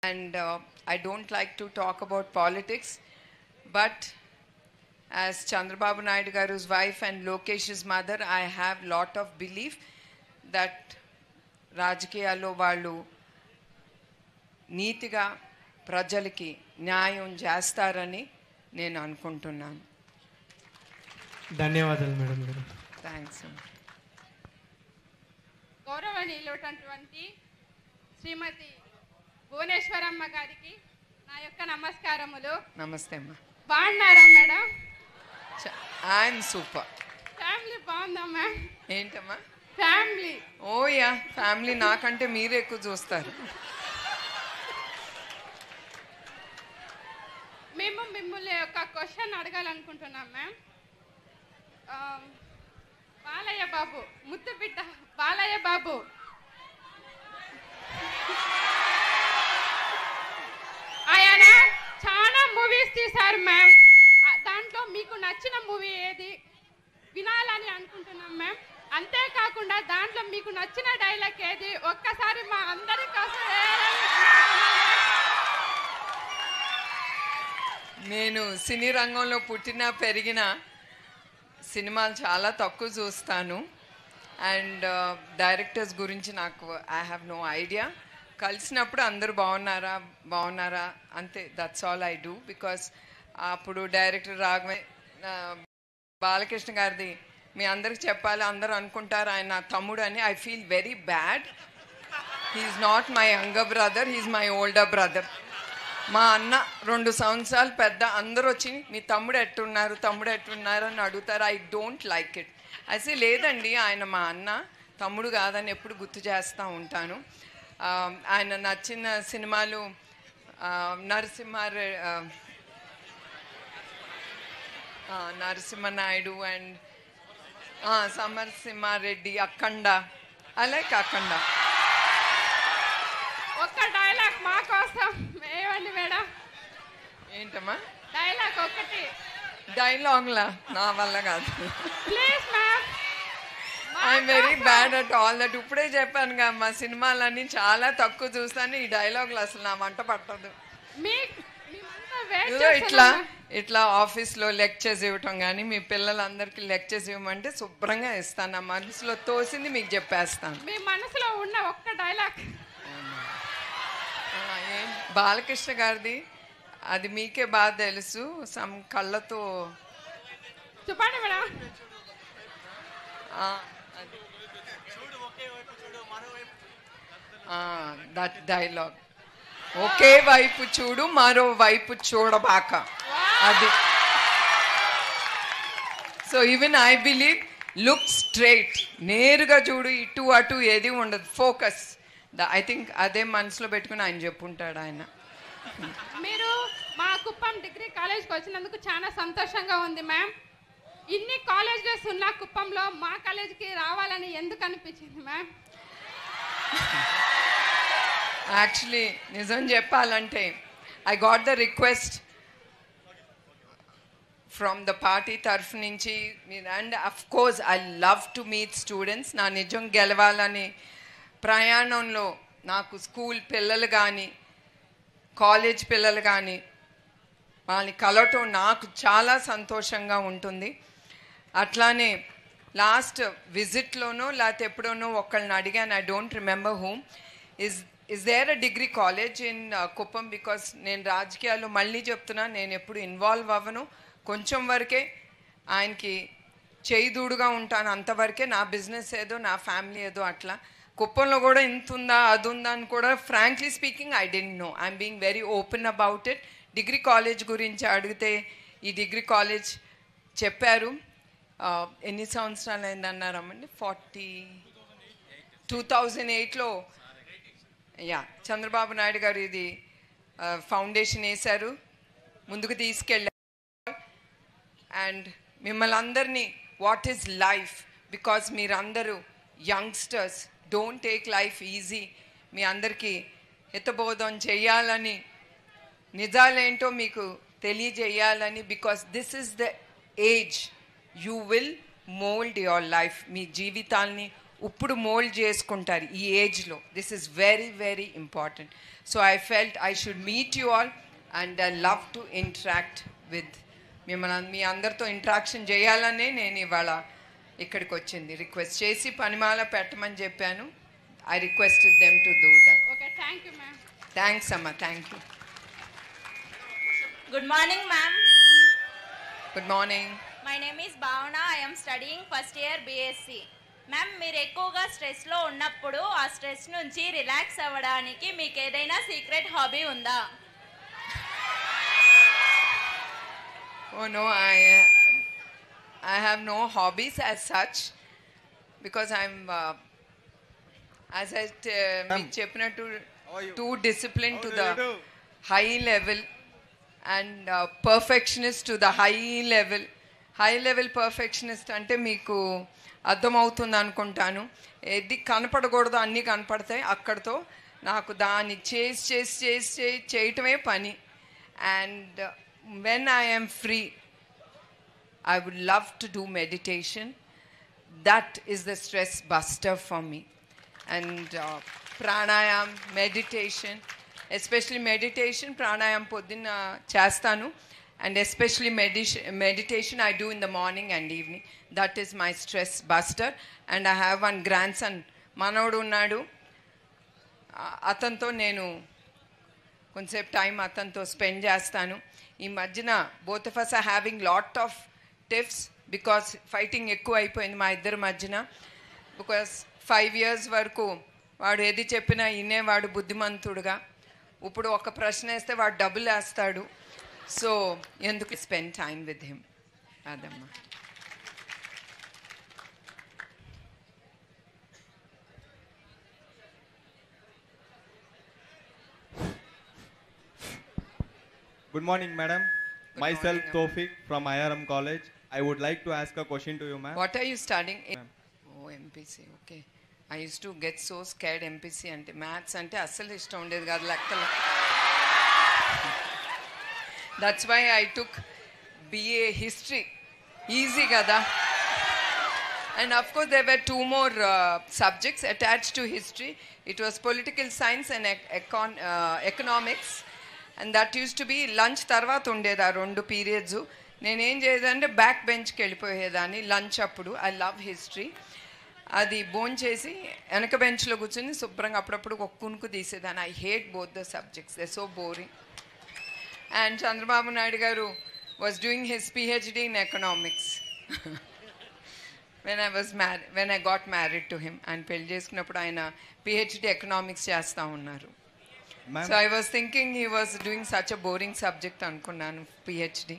and I don't like to talk about politics, but as Chandrababu Naidu Garu's wife and Lokesh's mother, I have lot of belief that రాజకీయాల్లో వాళ్ళు నీతిగా ప్రజలకి న్యాయం చేస్తారని నేను అనుకుంటున్నాను. ధన్యవాదాలు మేడం గారు. థ్యాంక్స్. గౌరవనీయులైనటువంటి శ్రీమతి భువనేశ్వరమ్మ గారికి నా యొక్క నమస్కారములు. నమస్తే అమ్మా. బాగున్నారా మేడం? I'm super. ఫ్యామిలీ బాగుందా మ్యామ్? ఏంటమ్మా ఫ్యామిలీ? ఓ యా, ఫ్యామిలీ నాకంటే మీరే ఎక్కువ చూస్తారు. మేము మిమ్మల్ని ఒక క్వశ్చన్ అడగాలనుకుంటున్నాం మ్యామ్. బాలయ్య బాబు, ముద్దు బిడ్డ బాలయ్య బాబు ఆయన చాలా మూవీస్ తీశారు మ్యామ్. దాంట్లో మీకు నచ్చిన మూవీ ఏది వినాలని అనుకుంటున్నాం మ్యామ్. అంతేకాకుండా దాంట్లో మీకు నచ్చిన డైలాగ్ ఏది ఒక్కసారి మా అందరి కోసం. నేను సినీ రంగంలో పుట్టిన పెరిగిన సినిమాలు చాలా తక్కువ చూస్తాను. అండ్ డైరెక్టర్స్ గురించి నాకు ఐ హ్యావ్ నో ఐడియా. కలిసినప్పుడు అందరూ బాగున్నారా అంతే, that's all I do. Because అప్పుడు డైరెక్టర్ బాలకృష్ణ గారిది మీ అందరికి చెప్పాలి, అందరూ అనుకుంటారు ఆయన నా తమ్ముడు అని. I feel very bad. He's not my younger brother, he's my older brother. మా అన్న 2 సంవత్సరాలు పెద్ద. అందరూ వచ్చి మీ తమ్ముడు ఎట్టున్నారు అని అడుగుతారు. I don't like it. అయితే లేదండి, ఆయన మా అన్న, తమ్ముడు కాదని ఎప్పుడు గుర్తు చేస్తూ ఉంటాను. ఆయన నచ్చిన సినిమాలు Narasimha Naidu and Samarasimha Reddy, Akhanda. I like Akhanda. ఒక్క డైలాగ్ మా కోసం ఏమండి మేడం? ఏంటమ్మా డైలాగ్ ఒకటి? డైలాగ్లా నా వల్ల కాదు. Please ma'am. I'm very bad at all that. ఇప్పుడే చెప్పాను కదా, మా సినిమాలన్నీ చాలా తక్కువ చూస్తాను. ఈ డైలాగులు అసలు నా వంట పట్టదు. ఇట్లా ఆఫీస్లో లెక్చర్స్ ఇవ్వటం కానీ, మీ పిల్లలందరికీ లెక్చర్స్ ఇవ్వమంటే శుభ్రంగా ఇస్తాను. నా మనసులో తోసింది మీకు చెప్పేస్తాను. మీ మనసులో ఉన్న ఒక్క డైలాగ్? బాలకృష్ణ గారిది అది మీకే బాగా తెలుసు. సమ్ కళ్ళతో చెప్పండి మేడం. దట్ డైలాగ్, ఒకే వైపు చూడు మరో వైపు చూడబాక, అది. So even I believe look straight, నేరుగా చూడు, ఇటు అటు ఏది ఉండదు, ఫోకస్. ఐ థింక్ అదే మనసులో పెట్టుకుని ఆయన చెప్పుంటాడు ఆయన. మీరు మా కుప్పం డిగ్రీ కాలేజ్కి వచ్చినందుకు చాలా సంతోషంగా ఉంది మ్యామ్. ఇన్ని కాలేజెస్ ఉన్న కుప్పంలో మా కాలేజ్కి రావాలని ఎందుకు అనిపించింది మ్యామ్? యాక్చువల్లీ నిజం చెప్పాలంటే I got the request from the party తరఫు నుంచి. And of course I love to meet students. నా నిజం గెలవాలని ప్రయాణంలో నాకు స్కూల్ పిల్లలు కానీ కాలేజ్ పిల్లలు కానీ వాళ్ళని కలవటం నాకు చాలా సంతోషంగా ఉంటుంది. అట్లానే లాస్ట్ విజిట్లోనో లేకపోతే ఎప్పుడోనో ఒకళ్ళని అడిగాను, I don't remember whom, is there a degree college in Kuppam? Because నేను రాజకీయాల్లో మళ్ళీ చెప్తున్నా, నేను ఎప్పుడు ఇన్వాల్వ్ అవ్వను, కొంచెం వరకే ఆయనకి చేయిదూడుగా ఉంటాను, అంతవరకే. నా బిజినెస్ ఏదో, నా ఫ్యామిలీ ఏదో అట్లా. కుప్పంలో కూడా ఇంత ఉందా అది ఉందా అని కూడా frankly speaking I don't know. I'm being very open about it. Degree college గురించి అడిగితే ఈ డిగ్రీ కాలేజ్ చెప్పారు. ఎన్ని సంవత్సరాలు అయిందన్నారమ్మండి? 2008లో యా చంద్రబాబు నాయుడు గారు ఇది ఫౌండేషన్ వేశారు, ముందుకు తీసుకెళ్ళారు. అండ్ మిమ్మల్ని అందరినీ వాట్ ఈజ్ లైఫ్, బికాజ్ మీరందరూ youngsters, don't take life easy. మీ అందరికీ హితబోధం చేయాలని, నిజాలేంటో మీకు తెలియజేయాలని. Because this is the age you will mould your life. మీ జీవితాల్ని ఇప్పుడు మోల్డ్ చేసుకుంటారు ఈ ఏజ్లో. This is very very important. So I felt I should meet you all and I love to interact with మిమ్మల్ని, మీ అందరితో ఇంటరాక్షన్ చేయాలనే నేను ఇవాళ ఇక్కడికి వచ్చింది. రిక్వెస్ట్ చేసి పనిమాల పెట్టమని చెప్పాను. I requested them to do that. Okay, thank you ma'am. Thanks అమ్మా, thank you. Good morning, ma'am. Good morning. My name is Bhavana. I am studying first year BSc. Ma'am, మీరు ఎక్కువగా స్ట్రెస్లో ఉన్నప్పుడు ఆ స్ట్రెస్ నుంచి రిలాక్స్ అవ్వడానికి మీకు ఏదైనా secret hobby ఉందా? Oh no, I have no hobbies as such because I'm as I మీకు చెప్పినట్టు too disciplined to the high level and perfectionist to the high level. High level perfectionist అంటే మీకు అర్థమవుతుంది అనుకుంటాను. ఏది కనపడకూడదు అన్నీ కనపడతాయి. అక్కడితో నాకు దాన్ని చేయటమే పని. And when I am free, I would love to do meditation. That is the stress buster for me. And pranayam, meditation, especially meditation, pranayam poddina chestanu, and especially meditation I do in the morning and evening. That is my stress buster. And I have one grandson, manodu unnadu, atanto nenu కొంచెంసేపు time అతనితో spend చేస్తాను. ఈ మధ్యన both of us are having lot of tiffs because fighting ఎక్కువ అయిపోయింది మా ఇద్దరి మధ్యన. బికాస్ 5 years వరకు వాడు ఏది చెప్పినా వినేవాడు బుద్ధిమంతుడుగా. ఇప్పుడు ఒక ప్రశ్న వేస్తే వాడు డబ్బులు వేస్తాడు. సో ఎందుకు స్పెండ్ టైం విత్ హిమ్, అదమ్మా. Good morning, madam. Myself, morning, Tofik from IRM College. I would like to ask a question to you, ma'am. What are you studying? Ma'am. Oh, MPC, okay. I used to get so scared MPC అంటే maths అంటే అస్సలు ఇష్టం ఉండేది కాదు లెక్కలు. That's why I took BA history. Easy కదా. And of course there were 2 more subjects attached to history. It was political science and economics. And that used to be lunch తర్వాత ఉండేది ఆ 2 periods. నేనేం చేసేదంటే బ్యాక్ బెంచ్కి వెళ్ళిపోయేదాన్ని lunch అప్పుడు. I love history. అది బోన్ చేసి వెనక బెంచ్లో కూర్చొని శుభ్రంగా అప్పుడప్పుడు ఒక కునుకు తీసేదాన్ని. I hate both the subjects, they so boring. And Chandrababu Naidu garu was doing his PhD in economics when I got married to him. ఆయన పెళ్లి చేసుకున్నప్పుడు ఆయన PhD ఎకనామిక్స్ చేస్తూ ఉన్నారు. Ma'am, So I was thinking he was doing such a boring subject అనుకున్నాను PhD.